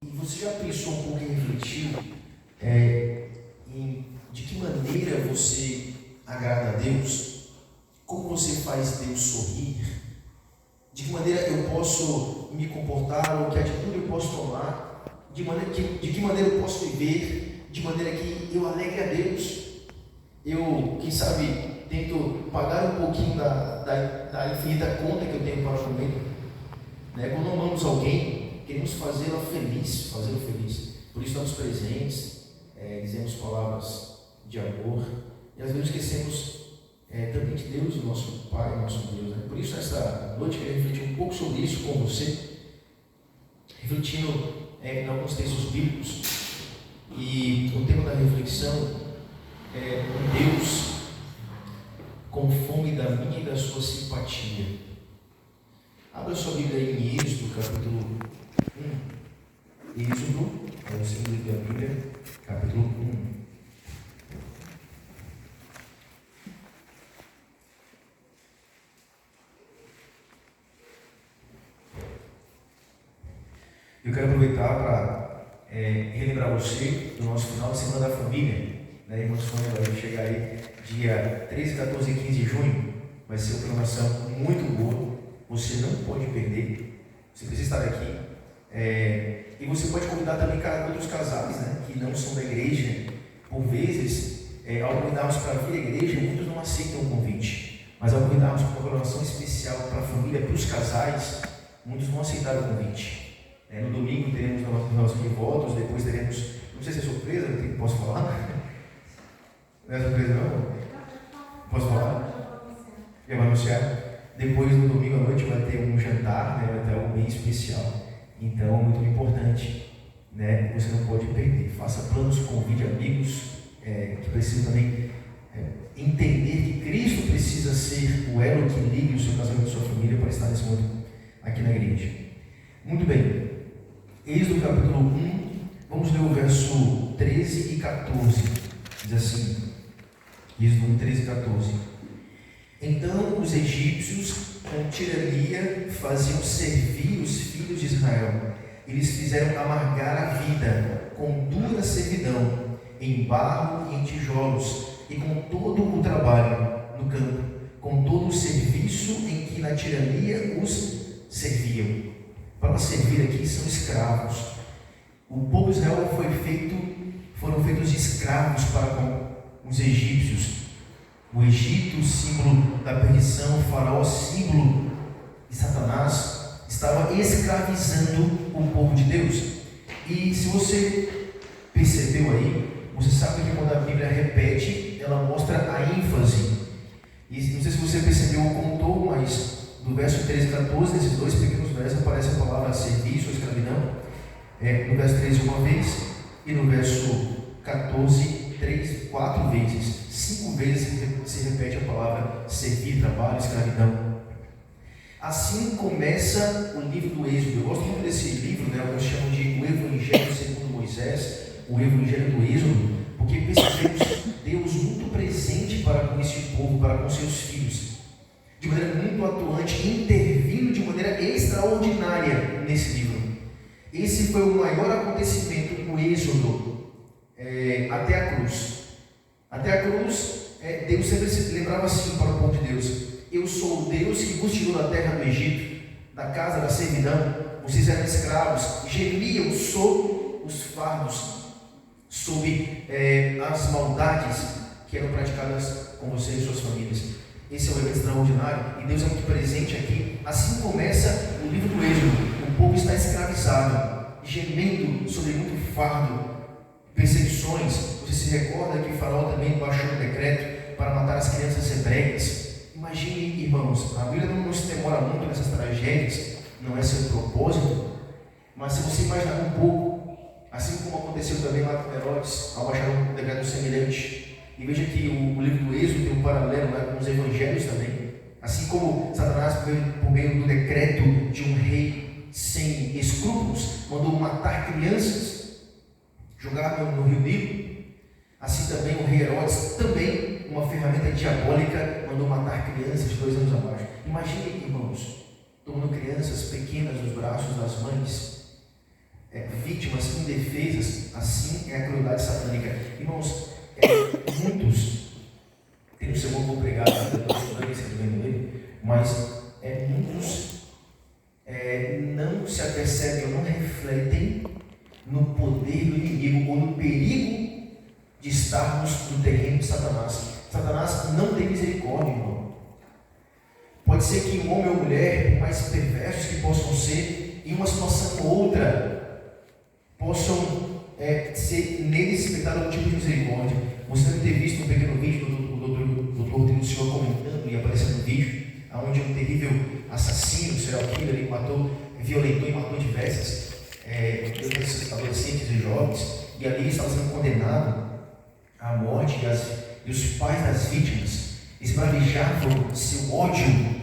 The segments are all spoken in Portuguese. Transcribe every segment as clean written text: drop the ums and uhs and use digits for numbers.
E você já pensou um pouco e refletiu de que maneira você agrada a Deus? Como você faz Deus sorrir? De que maneira eu posso me comportar, ou que atitude eu posso tomar? De que maneira eu posso viver de maneira que eu alegre a Deus? Eu, quem sabe, tento pagar um pouquinho da infinita conta que eu tenho para comer. Quando amamos alguém, queremos fazê-lo feliz. Por isso damos presentes, dizemos palavras de amor, e às vezes esquecemos também de Deus, o nosso Pai, o nosso Deus. Por isso, nesta noite, eu queria refletir um pouco sobre isso com você, refletindo em alguns textos bíblicos. E o tema da reflexão é um Deus com fome da minha e da sua simpatia. Abra sua Bíblia aí em Êxodo, capítulo 1. Êxodo, é o segundo livro da Bíblia, capítulo 1. Eu quero aproveitar para relembrar você do nosso final de semana da família. Irmãos, vai chegar aí dia 13, 14 e 15 de junho. Vai ser uma programação muito boa. Você não pode perder. Você precisa estar aqui. E você pode convidar também outros casais, que não são da igreja. Por vezes, ao convidarmos para vir à igreja, muitos não aceitam o convite. Mas ao convidarmos para uma programação especial para a família, para os casais, muitos vão aceitar o convite. No domingo teremos renovação de votos, depois teremos, não sei se é surpresa, posso falar? Não é surpresa não? Posso falar? Já vou anunciar. Depois no domingo à noite vai ter um jantar, vai ter algo bem especial. Então, muito importante, você não pode perder. Faça planos, convide amigos que precisam também entender que Cristo precisa ser o elo que ligue o seu casamento e a sua família para estar nesse momento aqui na igreja. Muito bem. Êxodo capítulo 1, vamos ler o verso 13 e 14. Diz assim, Êxodo 1, 13 e 14. Então os egípcios com tirania faziam servir os filhos de Israel. Eles fizeram amargar a vida com dura servidão, em barro e em tijolos, e com todo o trabalho no campo, com todo o serviço em que na tirania os serviam. Para servir aqui são escravos. O povo de Israel foram feitos escravos para com os egípcios. O Egito, símbolo da perdição, o faraó, símbolo de Satanás, estava escravizando o povo de Deus. E se você percebeu aí, você sabe que quando a Bíblia repete, ela mostra a ênfase. E não sei se você percebeu ou contou, mas no verso 13 e 14, nesses dois pequenos versos, aparece a palavra serviço ou escravidão. No verso 13 uma vez, e no verso 14, 4 vezes. 5 vezes se repete a palavra servir, trabalho, escravidão. Assim começa o livro do Êxodo. Eu gosto muito desse livro, alguns chamam de o Evangelho segundo Moisés, o Evangelho do Êxodo, porque percebemos Deus muito presente para com esse povo, para com seus filhos, de maneira muito atuante, intervindo de maneira extraordinária nesse livro. Esse foi o maior acontecimento no Êxodo, até a cruz. Até a cruz, Deus sempre se lembrava assim para o povo de Deus: eu sou o Deus que vos tirou da terra do Egito, da casa da servidão, vocês eram escravos, gemiam sob os fardos, sob as maldades que eram praticadas com vocês e suas famílias. Esse é um evento extraordinário e Deus é muito presente aqui. Assim começa o livro do Êxodo. O povo está escravizado, gemendo sobre muito fardo, perseguições. Você se recorda que o faraó também baixou um decreto para matar as crianças hebreias. Imagine, irmãos, a Bíblia não se demora muito nessas tragédias, não é seu propósito, mas se você imaginar um pouco, assim como aconteceu também lá com Herodes, ao baixar um decreto semelhante. E veja que o livro do Êxodo tem um paralelo com os evangelhos também. Assim como Satanás, por meio do decreto de um rei sem escrúpulos, mandou matar crianças, jogar no rio Nilo, assim também o rei Herodes, também uma ferramenta diabólica, mandou matar crianças de 2 anos abaixo. Imaginem, irmãos, tomando crianças pequenas nos braços das mães, vítimas indefesas, assim é a crueldade satânica. Irmãos, muitos, tem um sermão que eu vou pregar, mas muitos não se apercebem ou não refletem no poder do inimigo ou no perigo de estarmos no terreno de Satanás. Satanás não tem misericórdia, irmão. Pode ser que um homem ou mulher, por mais perversos que possam ser, em uma situação ou outra, possam ser neles experimentar algum tipo de misericórdia. Você deve ter visto um pequeno vídeo do doutor do Senhor comentando e aparecendo no vídeo, onde um terrível assassino, serial killer, ele violentou e matou diversas adolescentes e jovens, e ali estava sendo condenado à morte, e os pais das vítimas esbravejavam seu ódio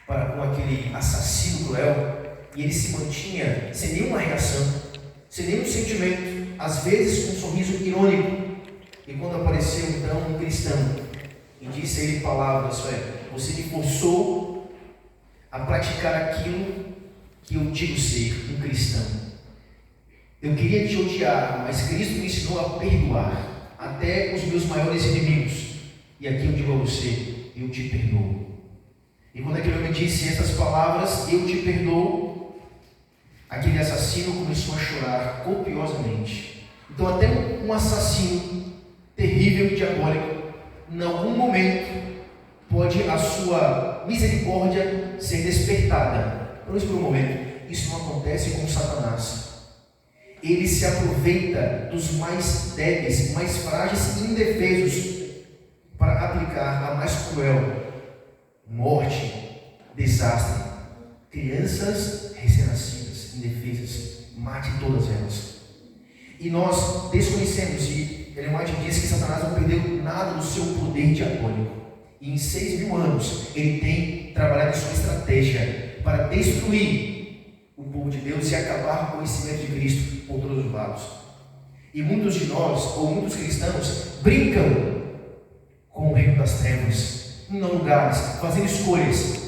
para com aquele assassino cruel, e ele se mantinha sem nenhuma reação, sem nenhum sentimento, às vezes com um sorriso irônico. E quando apareceu então um cristão e disse a ele palavras: você me forçou a praticar aquilo que eu digo ser um cristão. Eu queria te odiar, mas Cristo me ensinou a perdoar até os meus maiores inimigos. E aqui eu digo a você: eu te perdoo. E quando aquele homem disse essas palavras, eu te perdoo, aquele assassino começou a chorar copiosamente. Então até um assassino terrível e diabólico, em algum momento, pode a sua misericórdia ser despertada. Por um momento, isso não acontece com Satanás. Ele se aproveita dos mais débeis, mais frágeis e indefesos para aplicar a mais cruel morte, desastre. Crianças recém-nascidas, indefesas, mate todas elas. E nós desconhecemos, e Ellen White diz que Satanás não perdeu nada do seu poder diabólico. E em 6.000 anos ele tem trabalhado em sua estratégia para destruir o povo de Deus e acabar com o conhecimento de Cristo por todos os lados. E muitos de nós, ou muitos cristãos, brincam com o reino das trevas, indo a lugares, fazendo escolhas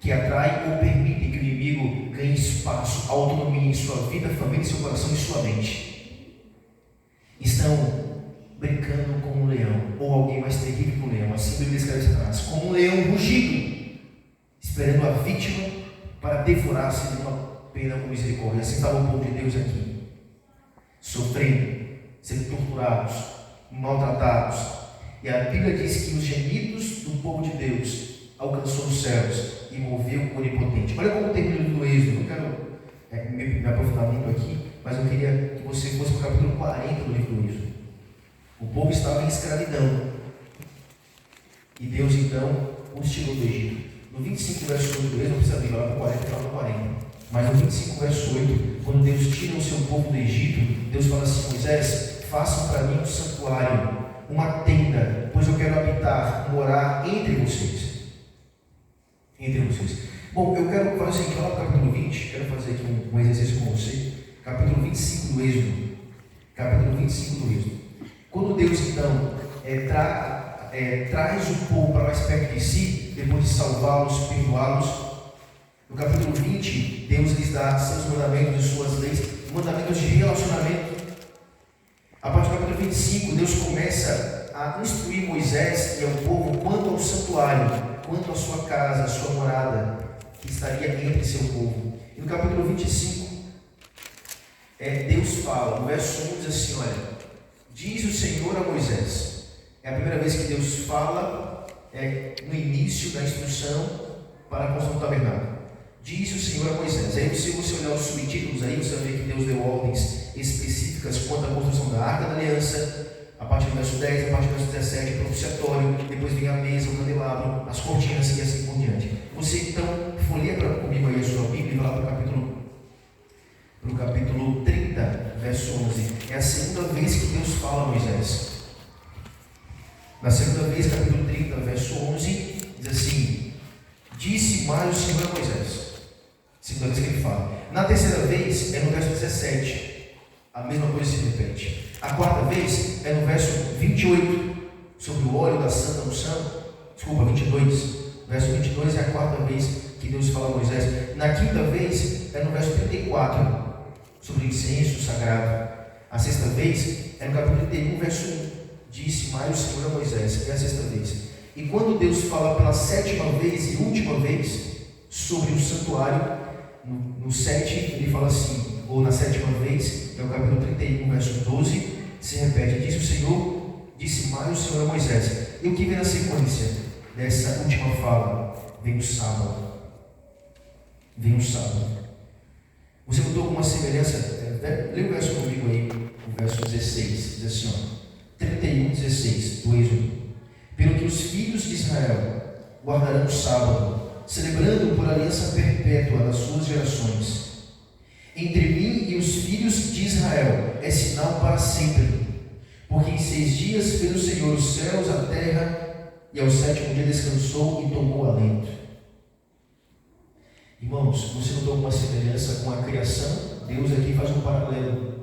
que atraem ou permitem que o inimigo ganhe espaço, autonomia em sua vida, família, seu coração e sua mente. Estão brincando como um leão, ou alguém mais terrível que um leão, assim a Bíblia escreve Satanás, como um leão rugido, esperando a vítima para devorar sem nenhuma pena ou misericórdia. Assim estava o povo de Deus aqui, sofrendo, sendo torturados, maltratados. E a Bíblia diz que os gemidos do povo de Deus alcançou os céus e moveu o Onipotente. Olha como termina o Êxodo. Não quero me aprofundar muito aqui, mas eu queria que você fosse para o capítulo 40 do livro do Êxodo. O povo estava em escravidão e Deus então os tirou do Egito. No 25 verso 8 do Êxodo, não precisa abrir lá para 40, fala para 40. Mas no 25 verso 8, quando Deus tira o seu povo do Egito, Deus fala assim: Moisés, façam para mim um santuário, uma tenda, pois eu quero habitar, morar entre vocês. Entre vocês. Bom, eu quero fazer o seguinte, lá no capítulo 20, quero fazer aqui um exercício com você. Capítulo 25 do Êxodo. Capítulo 25 do Êxodo. Quando Deus então traz o povo para mais perto de si, depois de salvá-los, perdoá-los, no capítulo 20, Deus lhes dá seus mandamentos e suas leis, mandamentos de relacionamento. A partir do capítulo 25, Deus começa a instruir Moisés e ao povo quanto ao santuário, quanto à sua casa, à sua morada, que estaria entre seu povo. E no capítulo 25, Deus fala, no verso 1 diz assim: olha, diz o Senhor a Moisés. É a primeira vez que Deus fala no início da instrução para a construção do tabernáculo. Diz o Senhor a Moisés. Aí se você olhar os subtítulos aí, você vai ver que Deus deu ordens específicas quanto à construção da Arca da Aliança, a partir do verso 10, a partir do verso 17, o propiciatório, depois vem a mesa, o candelabro, as cortinas e assim por diante. Você então folheia comigo aí a sua Bíblia e vai lá para o capítulo 30, verso 11. É a segunda vez que Deus fala a Moisés. Na segunda vez, capítulo 30, verso 11, diz assim: disse mais o Senhor a Moisés. Segunda vez que ele fala. Na terceira vez, é no verso 17. A mesma coisa se repete. A quarta vez é no verso 28, sobre o óleo da santa unção. Desculpa, 22. Verso 22 é a quarta vez que Deus fala a Moisés. Na quinta vez é no verso 34. sobre incenso sagrado. A sexta vez é no capítulo 31, verso 1. Disse mais o Senhor a Moisés, é a sexta vez. E quando Deus fala pela sétima vez e última vez sobre o santuário, no 7 ele fala assim, ou na sétima vez, é o capítulo 31, verso 12, se repete, disse mais o Senhor a Moisés. E o que vem na sequência dessa última fala? Vem o sábado. Vem o sábado. Você notou alguma semelhança? Lê o verso comigo aí, o verso 16, diz assim, ó, 31, 16, do Êxodo. Pelo que os filhos de Israel guardarão o sábado, celebrando por aliança perpétua das suas gerações. Entre mim e os filhos de Israel é sinal para sempre, porque em 6 dias fez o Senhor os céus, a terra, e ao 7º dia descansou e tomou alento. Irmãos, você notou alguma semelhança com a criação? Deus aqui faz um paralelo.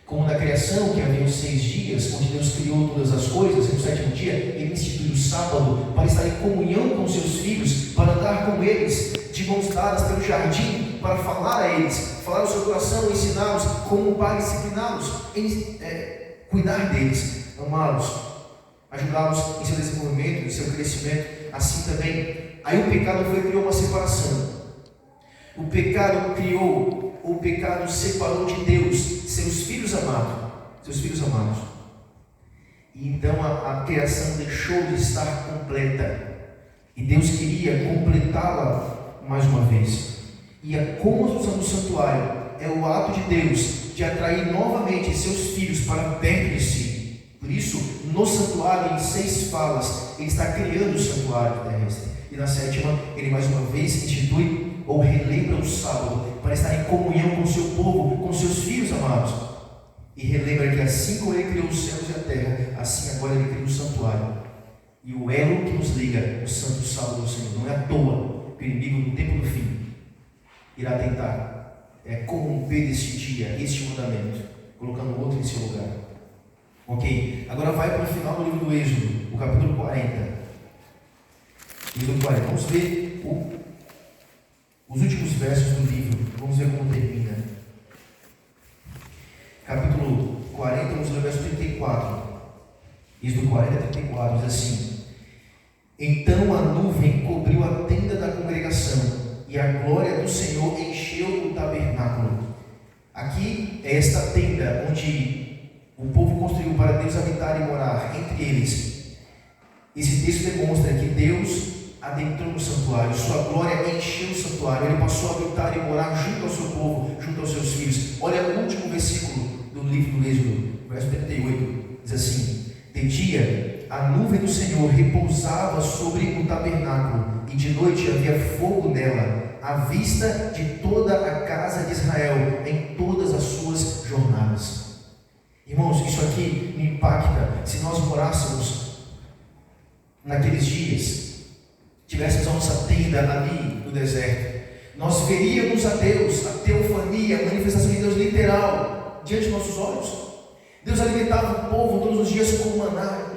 Como na criação, que havia 6 dias, onde Deus criou todas as coisas, no 7º dia, Ele instituiu o sábado para estar em comunhão com seus filhos, para andar com eles, de mãos dadas pelo jardim, para falar a eles, falar o seu coração, ensiná-los como um pai, discipliná-los, cuidar deles, amá-los, ajudá-los em seu desenvolvimento, em seu crescimento. Assim também, aí o pecado criou uma separação. O pecado separou de Deus seus filhos amados. E então a criação deixou de estar completa. E Deus queria completá-la mais uma vez. E a construção do santuário é o ato de Deus de atrair novamente seus filhos para perto de si. Por isso, no santuário, em 6 falas, Ele está criando o santuário terrestre. E na 7ª, Ele mais uma vez institui ou relembra o sábado para estar em comunhão com o seu povo, com seus filhos amados. E relembra que assim como Ele criou os céus e a terra, assim agora Ele criou o santuário. E o elo que nos liga, o santo sábado do Senhor. Não é à toa que o inimigo no tempo do fim irá tentar corromper este dia, este mandamento, colocando outro em seu lugar. Ok? Agora vai para o final do livro do Êxodo, o capítulo 40. Êxodo 40. Vamos ver os últimos versos do livro. Vamos ver como termina. Capítulo 40, vamos ler o verso 34. Êxodo 40, 34, diz assim: Então a nuvem cobriu a tenda da congregação, e a glória do Senhor encheu o tabernáculo. Aqui é esta tenda onde o povo construiu para Deus habitar e morar entre eles. Esse texto demonstra que Deus adentrou no santuário, sua glória encheu o santuário, Ele passou a habitar e morar junto ao seu povo, junto aos seus filhos. Olha o último versículo do livro do Êxodo, verso 38, diz assim: De dia a nuvem do Senhor repousava sobre o tabernáculo, e de noite havia fogo nela, à vista de toda a casa de Israel, em todas as suas jornadas. Irmãos, isso aqui me impacta. Se nós morássemos naqueles dias, tivéssemos a nossa tenda ali no deserto, nós veríamos a Deus, a teofania, a manifestação de Deus literal diante de nossos olhos. Deus alimentava o povo todos os dias com maná.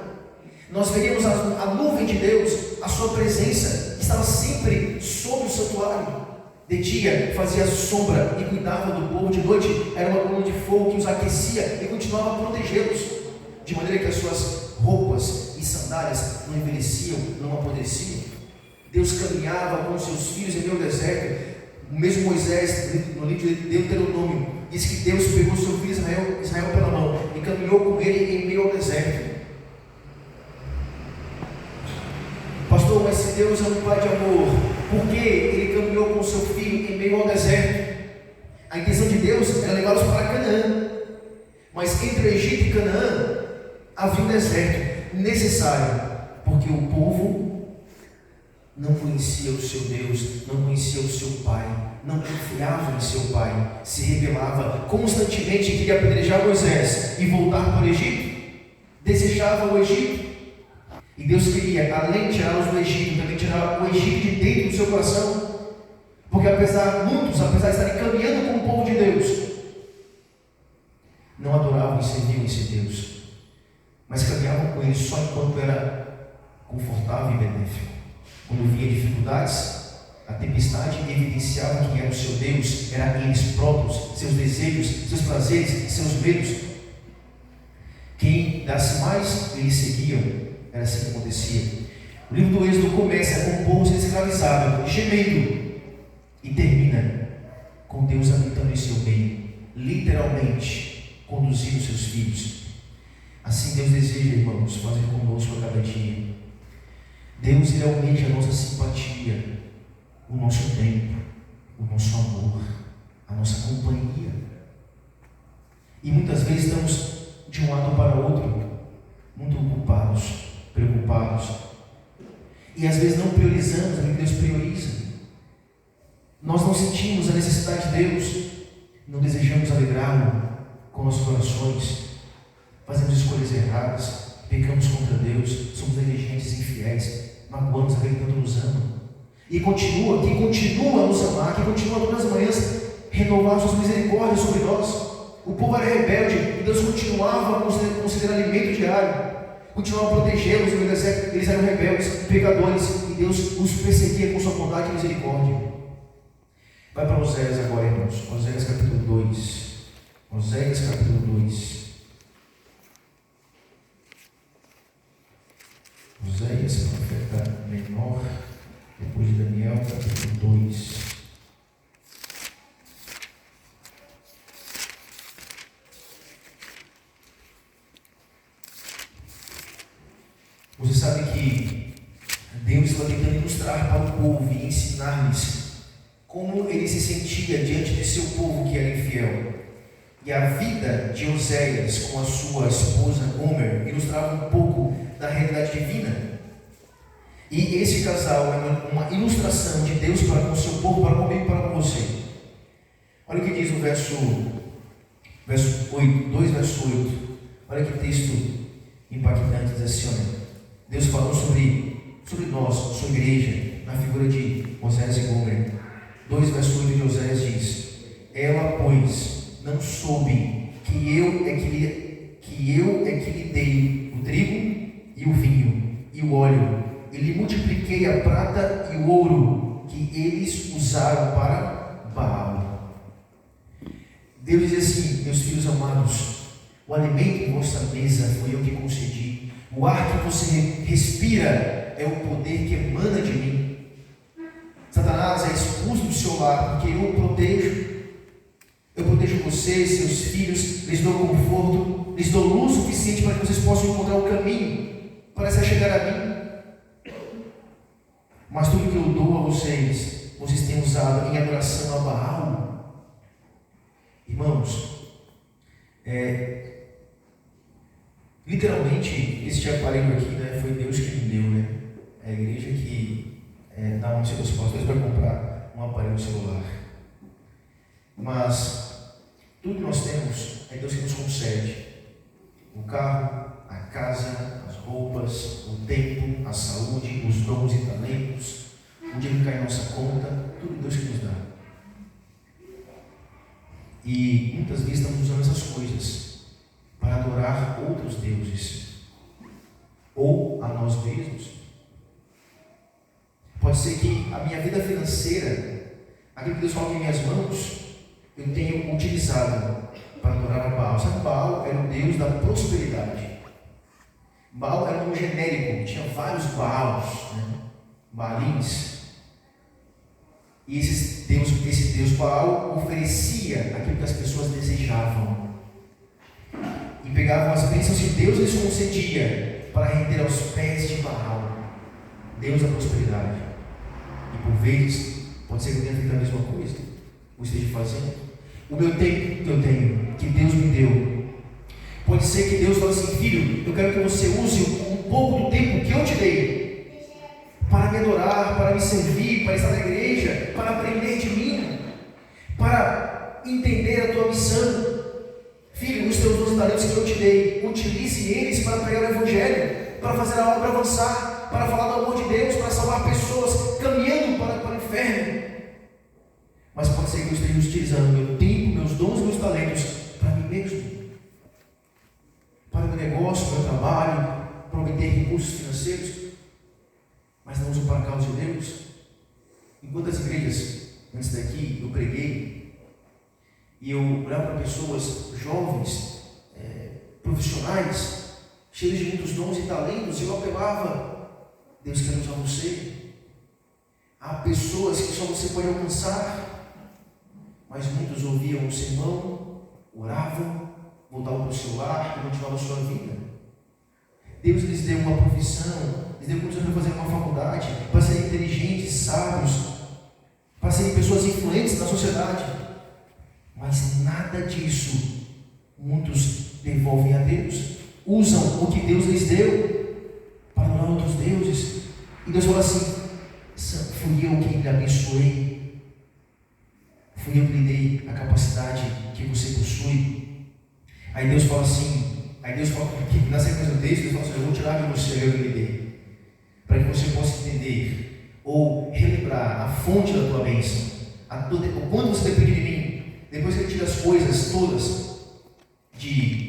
Nós veríamos a nuvem de Deus, a sua presença que estava sempre sobre o santuário. De dia fazia sombra e cuidava do povo, de noite era uma coluna de fogo que os aquecia e continuava a protegê-los, de maneira que as suas roupas e sandálias não envelheciam, não apodreciam. Deus caminhava com seus filhos em meio ao deserto. O mesmo Moisés, no livro de Deuteronômio, diz que Deus pegou seu filho Israel pela mão e caminhou com ele em meio ao deserto. Pastor, mas se Deus é um pai de amor, por que Ele caminhou com seu filho em meio ao deserto? A intenção de Deus era levá-los para Canaã, mas entre o Egito e Canaã havia um deserto necessário, porque o povo não conhecia o seu Deus, não conhecia o seu Pai, não confiava em seu Pai, se rebelava constantemente, queria apedrejar Moisés e voltar para o Egito, desejava o Egito. E Deus queria, além de tirá-los do Egito, também tirar o Egito de dentro do seu coração, porque muitos, apesar de estarem caminhando com o povo de Deus, não adoravam e serviam esse Deus, mas caminhavam com Ele só enquanto era confortável e benéfico. Quando vinha dificuldades, A tempestade evidenciava quem era o seu Deus, era eles próprios, seus desejos, seus prazeres, seus medos. Quem das mais eles seguiam, era assim que acontecia. O livro do Êxodo começa com o povo sendo escravizado, gemendo, e termina com Deus habitando em seu meio, literalmente conduzindo seus filhos. Assim Deus deseja, irmãos, fazer conosco a cada dia. Deus, Ele almeja a nossa simpatia, o nosso tempo, o nosso amor, a nossa companhia. E muitas vezes estamos de um lado para o outro, muito ocupados, preocupados. E às vezes não priorizamos aquilo que Deus prioriza. Nós não sentimos a necessidade de Deus, não desejamos alegrá-lo com nossos corações, fazemos escolhas erradas, pecamos contra Deus, somos negligentes e infiéis, magoamos aquele que tanto nos ama. E continua, quem continua a nos amar, quem continua todas as manhãs renovar suas misericórdias sobre nós. O povo era rebelde e Deus continuava a conceder alimento diário, continuava a protegê-los no deserto. Eles eram rebeldes, pecadores, e Deus os perseguia com sua bondade e misericórdia. Vai para Oséias agora, irmãos. Oséias capítulo 2. Oséias capítulo 2. Oséias, profeta menor, depois de Daniel, capítulo 2. Você sabe que Deus está tentando ilustrar para o povo e ensinar-lhes como ele se sentia diante de seu povo que era infiel. E a vida de Oséias com a sua esposa Gomer ilustrava um pouco da realidade divina. E esse casal é uma ilustração de Deus para com o seu povo, para comigo e para com você. Olha o que diz no verso 8, 2 verso 8. Olha que texto impactante, diz assim, olha. Deus falou sobre nós, sua igreja, na figura de Oséias e Gomer. 2 verso 8 de Oséias diz: ela, pois, não soube que eu é que lhe dei o trigo e o vinho e o óleo, e lhe multipliquei a prata e o ouro que eles usaram para Baal. Deus diz assim: meus filhos amados, o alimento em vossa mesa foi eu que concedi. O ar que você respira é o poder que emana de mim. Satanás é expulso do seu lar, porque eu o protejo. Eu protejo vocês, seus filhos, lhes dou conforto, lhes dou luz suficiente para que vocês possam encontrar o caminho para se chegar a mim. Mas tudo que eu dou a vocês, vocês têm usado em adoração a Baal. Irmãos, literalmente, este aparelho aqui, né, foi Deus que me deu, né? É a igreja que dá um dos pastores para comprar um aparelho celular. Mas tudo que nós temos é Deus que nos concede. O carro, a casa, as roupas, o tempo, a saúde, os dons e talentos, o dinheiro que cai em nossa conta, tudo Deus que nos dá. E muitas vezes estamos usando essas coisas para adorar outros deuses ou a nós mesmos. Pode ser que a minha vida financeira, aquilo que Deus coloca em minhas mãos, eu tenho utilizado para adorar a Baal. Sabe, Baal era o Deus da prosperidade. Baal era um nome genérico, tinha vários Baals, né? Baalins. E esse Deus Baal oferecia aquilo que as pessoas desejavam. E pegavam as bênçãos que Deus lhes concedia para render aos pés de Baal, Deus da prosperidade. E por vezes, pode ser que eu tenha feito a mesma coisa, ou esteja fazendo. O meu tempo que eu tenho, que Deus me deu, pode ser que Deus fale assim: filho, eu quero que você use um pouco do tempo que eu te dei para me adorar, para me servir, para estar na igreja, para aprender de mim, para entender a tua missão. Filho, os teus 12 talentos que eu te dei, utilize eles para pregar o Evangelho, para fazer a obra avançar, para falar do amor de Deus, para salvar pessoas caminhando para o inferno. Mas pode ser que eu esteja utilizando meu tempo, meus dons, meus talentos para mim mesmo, para o meu negócio, meu trabalho, para obter recursos financeiros, mas não uso para a causa de Deus. quantas igrejas, antes daqui, eu preguei, e eu olhava para pessoas jovens, profissionais, cheios de muitos dons e talentos, e eu apelava: Deus quer usar você. Há pessoas que só você pode alcançar, mas muitos ouviam o sermão, oravam, voltavam para o seu lar e continuavam a sua vida. Deus lhes deu uma profissão, lhes deu condições para fazer uma faculdade, para serem inteligentes, sábios, para serem pessoas influentes na sociedade, mas nada disso muitos devolvem a Deus, usam o que Deus lhes deu para adorar outros deuses. E Deus fala assim: fui eu quem lhe abençoei, fui eu que lhe dei a capacidade que você possui. Aí Deus fala assim, que na sequência do texto, Deus fala assim: eu vou tirar de você o que eu lhe dei, para que você possa entender ou relembrar a fonte da tua bênção, o quanto você depende de mim. Depois que ele tira as coisas todas,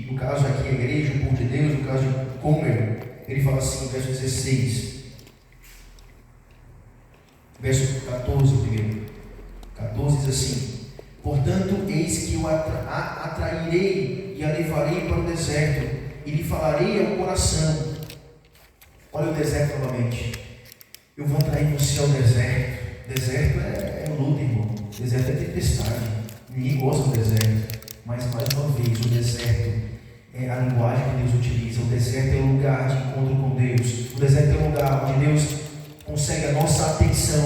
no caso aqui a igreja, o povo de Deus, no caso de Comer, ele fala assim, verso 16, verso 14 primeiro. 14 diz assim: portanto, eis que eu atrairei e a levarei para o deserto, e lhe falarei ao coração. Olha o deserto novamente. Eu vou atrair você ao deserto. Deserto é luta, irmão. Deserto é tempestade. Ninguém gosta do deserto. Mas, mais uma vez, o deserto é a linguagem que Deus utiliza. O deserto é o lugar de encontro com Deus. O deserto é o lugar onde Deus consegue a nossa atenção.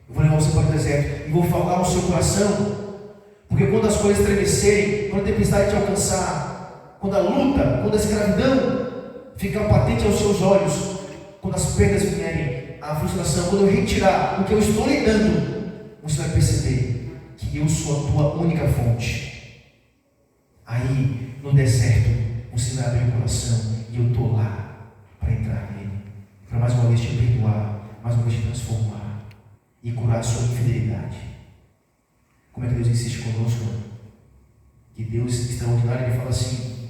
Eu vou levar você para o deserto e vou falar ao seu coração. Porque quando as coisas estremecerem, quando a tempestade te alcançar, quando a luta, quando a escravidão ficar patente aos seus olhos, quando as perdas vierem, a frustração, quando eu retirar o que eu estou lhe dando, você vai perceber que eu sou a tua única fonte. Aí, no deserto, você vai abrir o coração e eu estou lá para entrar nele, para mais uma vez te perdoar, mais uma vez te transformar e curar a sua infidelidade. Como é que Deus insiste conosco? Que Deus extraordinário, ele fala assim,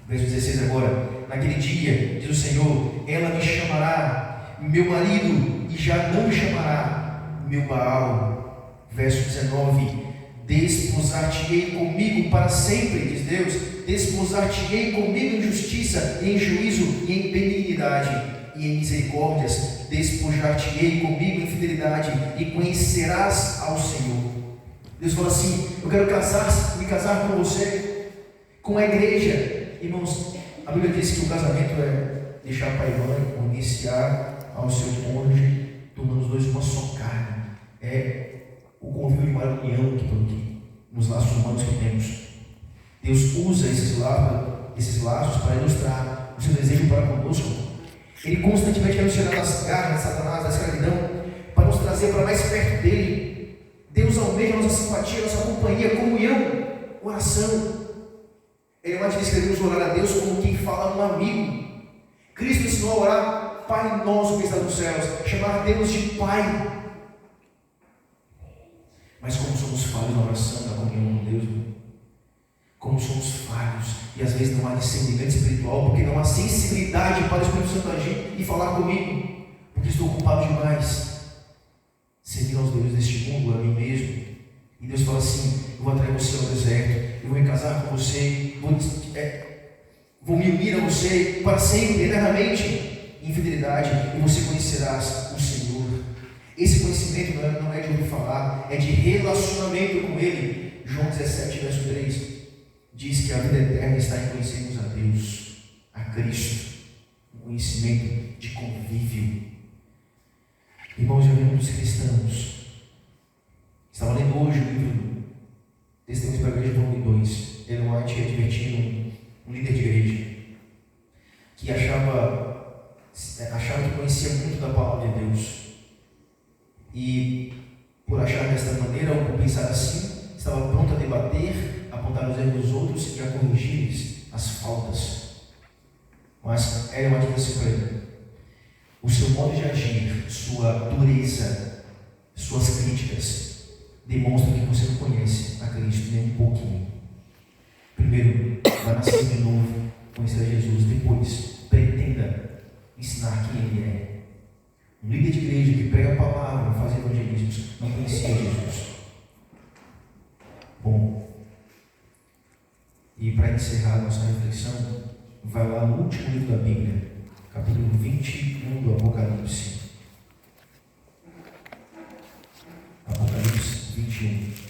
verso 16 agora: naquele dia, diz o Senhor, ela me chamará meu marido e já não me chamará meu Baal. Verso 19: desposar-te-ei comigo para sempre, diz Deus, desposar-te-ei comigo em justiça, em juízo e em benignidade e em misericórdias, despojar-te-ei comigo em fidelidade e conhecerás ao Senhor. Deus fala assim: eu quero me casar com você, com a igreja. Irmãos, a Bíblia diz que o casamento é deixar pai e mãe, iniciar ao seu cônjuge, tornando os dois uma só carne. É o convívio de uma união que nos laços humanos que temos. Deus usa esses laços para ilustrar o seu desejo para conosco. Ele constantemente quer nos tirar das garras de Satanás, da escravidão, para nos trazer para mais perto dele. Deus almeja a nossa simpatia, a nossa companhia, comunhão, oração. Ele vai te descrever orar a Deus como quem fala a um amigo. Cristo ensinou a orar: Pai nosso que está nos céus, chamar Deus de Pai. Mas como somos falhos na oração, na comunhão com Deus, como somos falhos, e às vezes não há discernimento espiritual, porque não há sensibilidade para o Espírito Santo agir e falar comigo, porque estou ocupado demais servindo aos deuses deste mundo, a mim mesmo. E Deus fala assim: eu vou atrair você ao deserto, eu vou me casar com você, vou me unir a você para sempre, eternamente, em fidelidade, e você conhecerás o Senhor. Esse conhecimento não é de ouvir falar, é de relacionamento com Ele. João 17, verso 3 diz que a vida eterna está em conhecermos a Deus, a Cristo, um conhecimento de convívio. Irmãos e amigos cristãos, estava lendo hoje o livro Testemunhos para a Igreja, volume 2. Ellen White advertindo um líder de igreja que achava que conhecia muito da palavra de Deus, e por achar desta maneira, ou por pensar assim, estava pronto a debater, a apontar os erros dos outros e a corrigir as faltas. Mas Ellen White disse para ele: o seu modo de agir, sua dureza, suas críticas demonstram que você não conhece a Cristo nem um pouquinho. Primeiro, vai nascer de novo, conhecer a Jesus. Depois, pretenda ensinar quem Ele é. Um líder de igreja que prega a palavra, faz evangelismo, não conhecia Jesus. Bom, e para encerrar nossa reflexão, vai lá no último livro da Bíblia, capítulo 21 do Apocalipse. Apocalipse 21.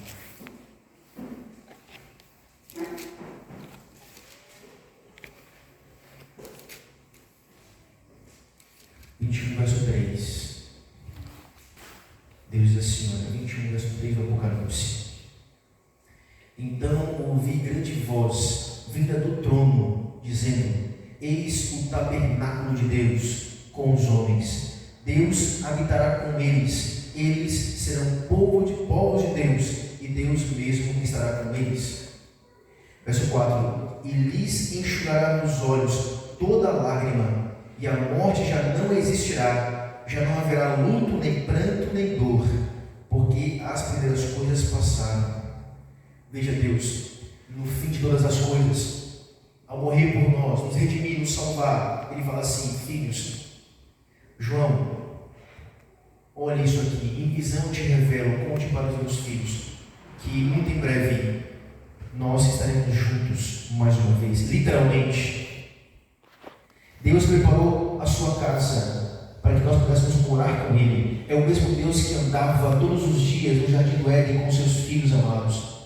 Verso 3. Deus diz assim, olha, 21, verso 3 do Apocalipse. Então ouvi grande voz vinda do trono, dizendo: Eis o tabernáculo de Deus com os homens. Deus habitará com eles. Eles serão povos de Deus, e Deus mesmo estará com eles. Verso 4. E lhes enxugará nos olhos toda lágrima, e a morte já não existirá, já não haverá luto, nem pranto, nem dor, porque as primeiras coisas passaram. Veja Deus, no fim de todas as coisas, ao morrer por nós, nos redimir, nos salvar, Ele fala assim: filhos, João, olha isso aqui, em visão eu te revelo, conte para os meus filhos, que muito em breve nós estaremos juntos mais uma vez, literalmente. Deus preparou a sua casa para que nós pudéssemos morar com Ele. É o mesmo Deus que andava todos os dias no jardim do Éden com seus filhos amados.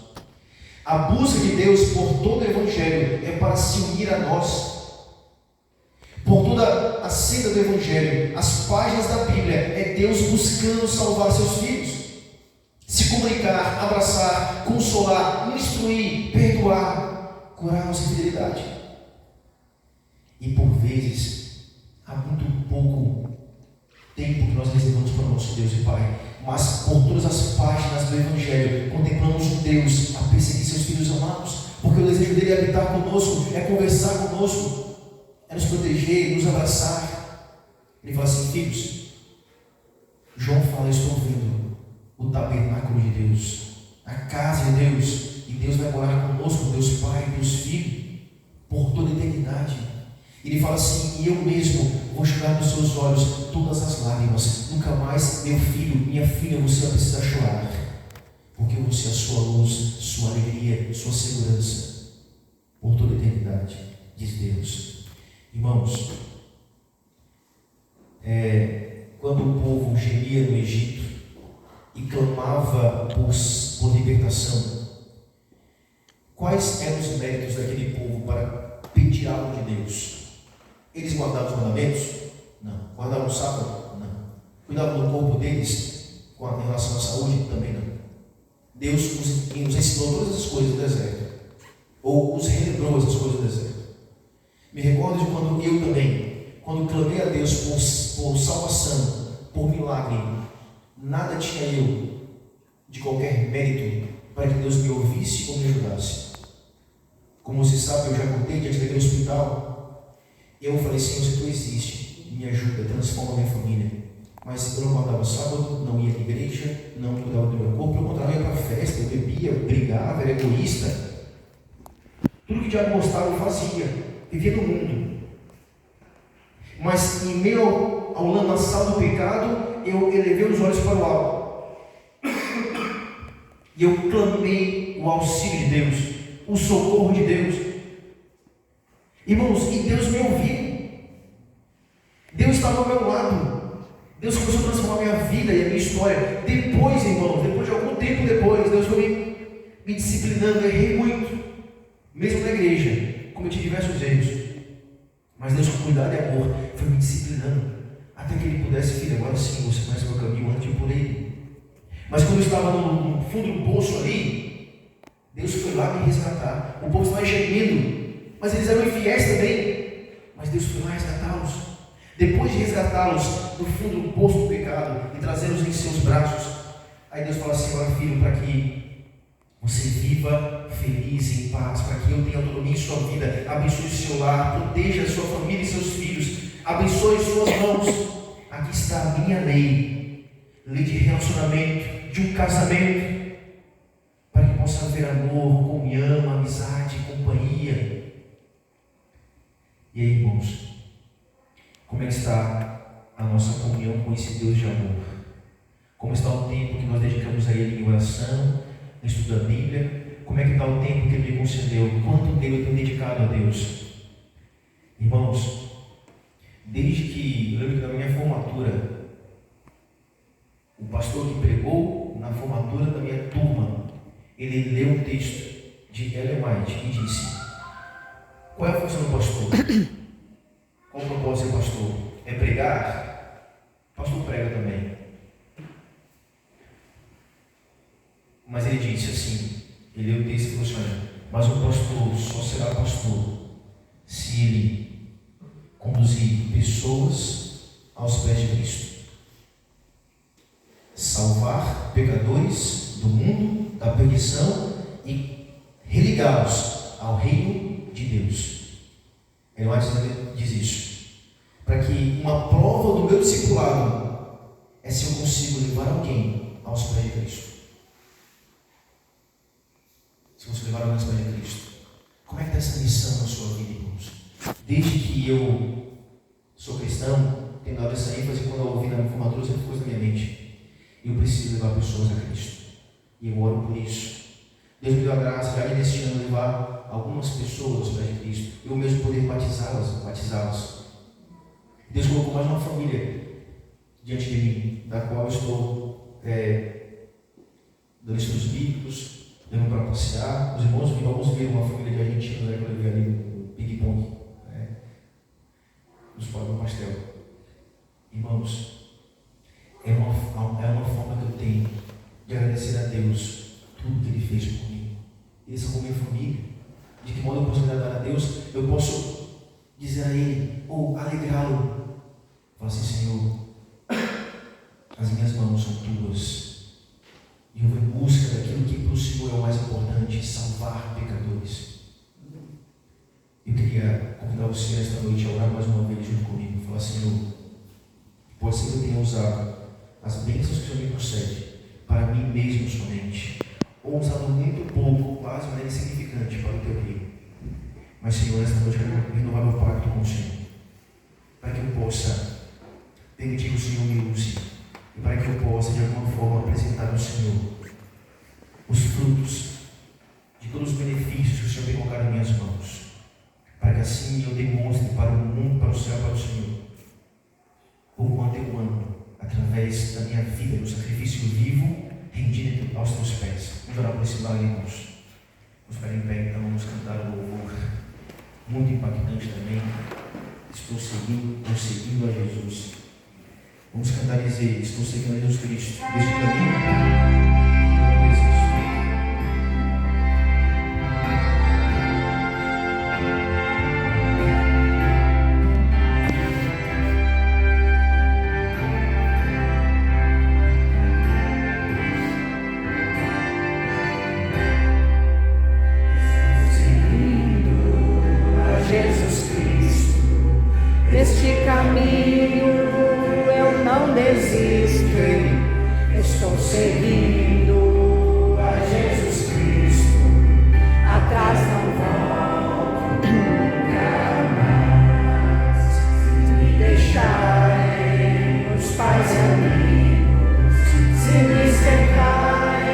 A busca de Deus por todo o Evangelho é para se unir a nós. Por toda a senda do Evangelho, as páginas da Bíblia, é Deus buscando salvar seus filhos. Se comunicar, abraçar, consolar, instruir, perdoar, curar nossa infidelidade. E por vezes, há muito pouco tempo que nós reservamos para o nosso Deus e Pai, mas por todas as páginas do Evangelho, contemplamos um Deus a perseguir seus filhos amados, porque o desejo dele é habitar conosco, é conversar conosco, é nos proteger, nos abraçar. Ele fala assim: filhos, João fala: estou vendo o tabernáculo de Deus, a casa de Deus, e Deus vai morar conosco, Deus Pai, Deus Filho, por toda a eternidade. Ele fala assim: e eu mesmo vou enxugar nos seus olhos todas as lágrimas. Nunca mais, meu filho, minha filha, você vai precisar chorar, porque eu vou ser a sua luz, sua alegria, sua segurança por toda a eternidade, diz Deus. Irmãos, quando o povo gemia no Egito e clamava por libertação, quais eram os méritos daquele povo para pedir algo de Deus? Eles guardavam os mandamentos? Não. Guardavam o sábado? Não. Cuidavam do corpo deles em relação à saúde? Também não. Deus nos ensinou todas essas coisas no deserto, ou os relembrou essas coisas no deserto. Me recordo de quando eu também, quando clamei a Deus por salvação, por milagre, nada tinha eu de qualquer mérito para que Deus me ouvisse ou me ajudasse. Como você sabe, eu já contei diante daquele hospital. Eu falei: Senhor, se Tu existe, me ajuda, transforma a minha família. Mas eu não guardava sábado, não ia à igreja, não cuidava do meu corpo, pelo contrário, eu ia para a festa, eu bebia, eu brigava, era egoísta. Tudo que o diabo gostava eu fazia, vivia no mundo. Mas em meio ao lamaçal do pecado, eu elevei os olhos para o alto. E eu clamei o auxílio de Deus, o socorro de Deus. Irmãos, e Deus me ouviu. Deus estava ao meu lado. Deus começou a transformar a minha vida e a minha história. Depois, irmãos, depois de algum tempo depois, Deus foi me disciplinando. Eu errei muito, mesmo na igreja, cometi diversos erros. Mas Deus, com cuidado e amor, foi me disciplinando, até que Ele pudesse: filho, agora sim, você conhece o meu caminho, ande por Ele. Mas quando eu estava no fundo do poço ali, Deus foi lá me resgatar. O povo estava gemendo, mas eles eram infiéis também. Mas Deus foi lá resgatá-los. Depois de resgatá-los do fundo do poço do pecado e trazê-los em seus braços, aí Deus fala assim: agora, filho, para que você viva feliz, em paz, para que eu tenha autonomia em sua vida, abençoe o seu lar, proteja a sua família e seus filhos, abençoe suas mãos. Aqui está a minha lei de relacionamento, de um casamento, para que possa haver amor, comunhão, amizade, companhia. E aí, irmãos, como é que está a nossa comunhão com esse Deus de amor? Como está o tempo que nós dedicamos a Ele em oração, em estudo da Bíblia? Como é que está o tempo que Ele me concedeu? Quanto tempo eu tenho dedicado a Deus? Irmãos, desde que, eu lembro que na minha formatura, o pastor que pregou na formatura da minha turma, ele leu um texto de Ellen White e disse: qual é a função do pastor? Qual o propósito do pastor? É pregar? O pastor prega também. Mas ele disse assim, ele leu o texto e falou assim: olha, mas o pastor só será pastor se ele conduzir pessoas aos pés de Cristo, salvar pecadores do mundo, da perdição e religá-los ao reino de Deus. Ele diz isso, para que uma prova do meu discipulado é se eu consigo levar alguém aos pés de Cristo. Se você levar alguém aos pés de Cristo. Como é que está essa missão na sua vida, irmãos? Desde que eu sou cristão, tenho dado essa ênfase, quando eu ouvi na minha formatura, sempre ficou na minha mente. Eu preciso levar pessoas a Cristo. E eu oro por isso. Deus me deu a graça, já neste ano, levar algumas pessoas aos pés de Cristo. Eu mesmo poder batizá-los. Deus colocou mais uma família diante de mim, da qual eu estou dando estudos bíblicos, dando para passear. Os irmãos, alguns viram uma família de argentinos, né, quando eu vi ali no ping-pong, nos pagos do pastel. Irmãos, é uma forma que eu tenho de agradecer a Deus tudo que Ele fez por mim. Ele salvou minha família. De que modo eu posso agradar a Deus? Eu posso dizer a Ele, ou alegrá-lo. Falar assim: Senhor, as minhas mãos são tuas. E eu vou em busca daquilo que para o Senhor é o mais importante: salvar pecadores. Eu queria convidar você nesta noite a orar mais uma vez junto comigo. Falar: Senhor, pode ser que eu tenha usado as bênçãos que o Senhor me concede para mim mesmo somente, ou usado muito pouco, quase de maneira insignificante para o teu reino. Mas, Senhor, nesta noite eu quero renovar meu pacto com o Senhor, para que eu possa permitir que o Senhor me use, e para que eu possa, de alguma forma, apresentar ao Senhor os frutos de todos os benefícios que o Senhor tem colocado em minhas mãos, para que assim eu demonstre para o mundo, para o céu, para o Senhor, o quanto eu amo, através da minha vida, do sacrifício vivo, rendido aos teus pés. Vamos orar por esse lado, irmãos. Vamos ficar em pé, então, vamos cantar um louvor muito impactante também. Estou seguindo a Jesus. Vamos cantar e dizer: estou seguindo a Jesus Cristo. Desde o caminho, eu não existo. Neste caminho eu não desisto, estou seguindo a Jesus Cristo, atrás não volto nunca mais. Se me deixarem os pais e amigos, se me cercarem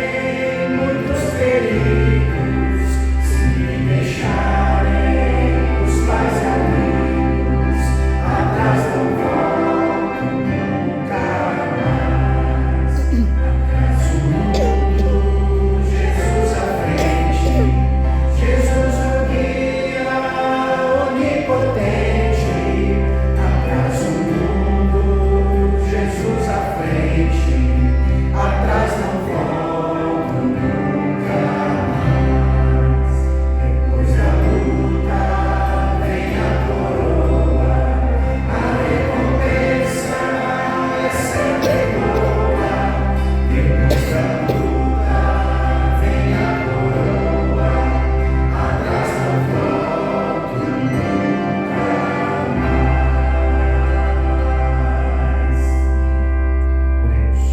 muitos perigos, se me deixarem os pais e amigos, atrás não volto nunca mais. Atrás o mundo, Jesus à frente, Jesus o guia onipotente. Atrás o mundo, Jesus à frente, atrás não volto nunca mais. Depois da luta vem a coroa, a recompensa é sempre boa. Depois da luta vem a coroa, atrás não volto nunca mais. Oremos.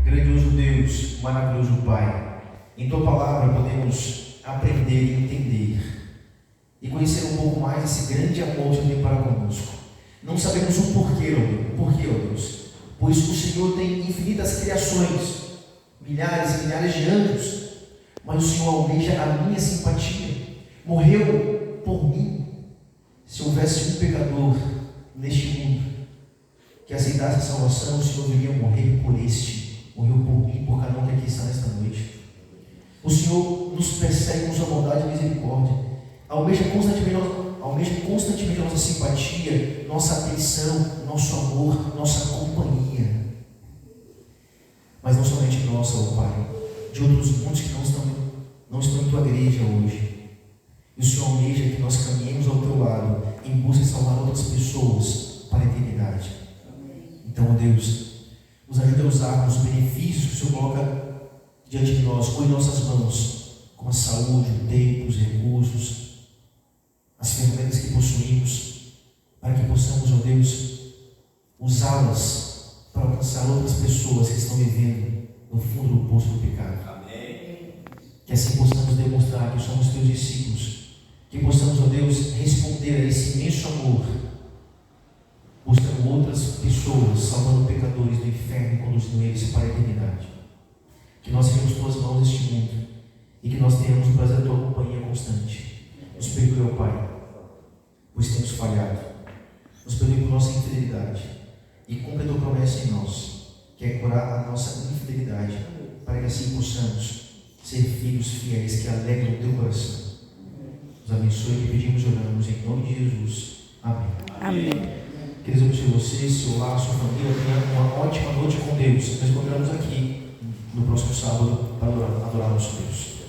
Grandioso Deus, maravilhoso Pai, em Tua palavra podemos aprender e entender e conhecer um pouco mais esse grande amor que o Senhor tem para conosco. Não sabemos o porquê, ó Deus. Pois o Senhor tem infinitas criações, milhares e milhares de anjos, mas o Senhor almeja a minha simpatia. Morreu por mim. Se houvesse um pecador neste mundo que aceitasse a salvação, o Senhor viria morrer por este. Morreu por mim, por cada um que aqui está nesta noite. O Senhor nos persegue com sua bondade e misericórdia. Almeja constantemente a nossa simpatia, nossa atenção, nosso amor, nossa companhia. Mas não somente nossa, ó Pai, de outros mundos que não estão em tua igreja hoje. E o Senhor almeja que nós caminhemos ao teu lado em busca de salvar outras pessoas para a eternidade. Então, ó Deus, nos ajuda a usar os benefícios que o Senhor coloca diante de nós, ou em nossas mãos, como a saúde, o tempo, os recursos, as ferramentas que possuímos, para que possamos, ó Deus, usá-las para alcançar outras pessoas que estão vivendo no fundo do poço do pecado. Amém. Que assim possamos demonstrar que somos teus discípulos, que possamos, ó Deus, responder a esse imenso amor, buscando outras pessoas, salvando pecadores do inferno e conduzindo eles para a eternidade. Que nós sejamos tuas mãos neste mundo e que nós tenhamos o prazer da tua companhia constante. Nos perdoe, ó Pai, pois temos falhado. Nos perdoe por nossa infidelidade e cumpra a tua promessa em nós, que é curar a nossa infidelidade, para que assim possamos ser filhos fiéis que alegram o teu coração. Nos abençoe e pedimos e oramos em nome de Jesus. Amém. Amém. Queridos, eu desejo você, seu lar, sua família, tenha uma ótima noite com Deus. Nos encontramos aqui no próximo sábado para adorar nosso Deus.